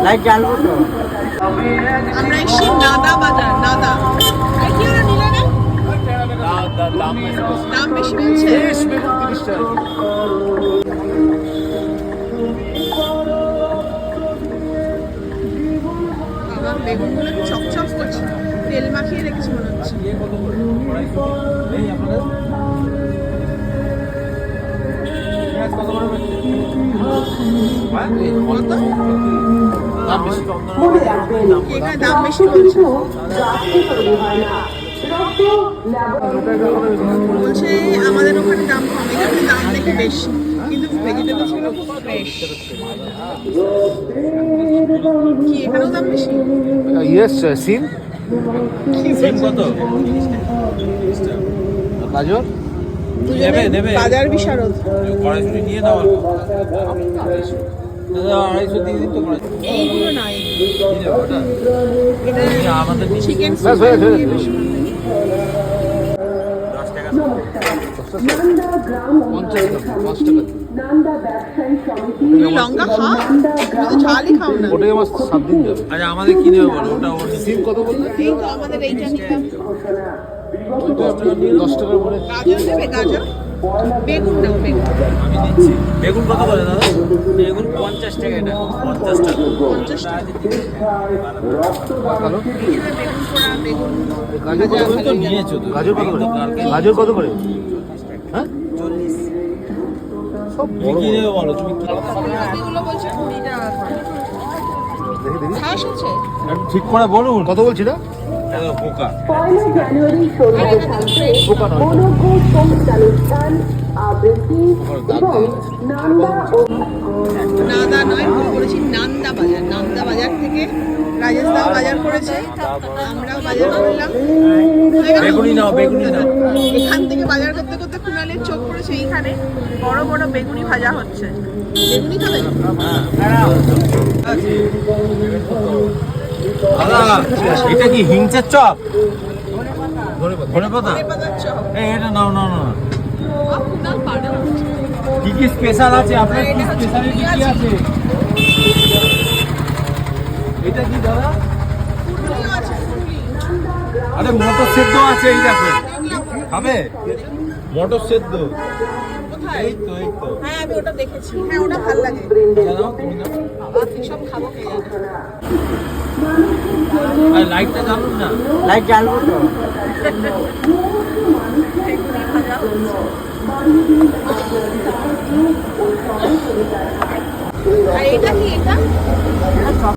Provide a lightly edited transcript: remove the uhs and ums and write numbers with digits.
Light জ্বালবো তো। আমরা এসছি নাদা বাজার। নাদা কি ওরা নিলে না? দাম বেশি বলছে। বাবা বেগুনগুলো চকচক করছে, তেল মাখিয়ে রেখেছে মনে হচ্ছে। কত? এখানে দাম বেশি বলছে। বলছে আমাদের ওখানে দাম কম, এখানে দাম দেখে বেশি, কিন্তু ভেজিটেবলস গুলো খুব ফ্রেশ। কি এখানেও দাম বেশি? ইয়েস সিম সিম কত? গাজর নেবে বাজার বিশারদ। কড়াইশুঁটি নিয়ে নাও আড়াইশো দিয়ে দিন তো। এইগুলো নাই, আমাদের চিকেন লঙ্কা খা, তুমি তো ঝালই খাও না। ওটাই আমার 7 দিন যাবে। আচ্ছা আমাদের কি নেবে বলো? ওটা সিম কত বললে? এই তো আমাদের এইটা নিলাম। 10 টাকার করে। গাজর নেবে? গাজর, বেগুন নাও, বেগুন আমি দিচ্ছি। বেগুন কত করে দাদা? বেগুন 50 টাকা। এটা 50 টাকা। 50 টাকা। ভালো। বেগুন পোড়া, বেগুন গাজর কত করে? তো নিয়েছো তো। গাজর কত করে? গাজর কত করে? হ্যাঁ 40। সব কি নেবে বলো? তুমি কি এগুলো বলছে 20 টাকা করে। খাস আছে? ঠিক করে বলুন। কত বলছি না? পোকা। 1 জানুয়ারি 16 থাকবে বনভোজ অনুষ্ঠান আবৃত্তি এবং নান্দা ও নাদা নয়, ভুল করেছি, নান্দা বাজার। নান্দা বাজার থেকে রাজেশ দাও বাজার করেছে, আমরাও বাজার করলাম। বেগুনি নাও, বেগুনি নাও। এখান থেকে বাজার করতে করতে কুণালের চোখ পড়েছে এইখানে বড় বড় বেগুনি ভাজা হচ্ছে। বেগুনি খাবে? দাদা এটা কি হিংচের চপ? ধনে পাতা। পাতার চপ। এই এটা নাও নাও না। কুণাল পারে। কি কি স্পেশাল আছে আপনার? কি স্পেশালিটি কি আছে? এটা কি দাদা? কুড়মুড়িও আছে, কুড়মুড়ি। আরে মটর সেদ্ধ আছে, এই দেখো। খাবে মটর সেদ্ধ? কোথায়? এই তো এই তো। হ্যাঁ আমি ওটা দেখেছি, হ্যাঁ ওটা ভালো লাগে। নাও তুমি নাও। বাবা কি সব খাবো কে জানে। আর লাইটটা জ্বালুন না। লাইট জ্বালবো তো। বেগুনি ভাজা হচ্ছে। আর এটা কি? এটা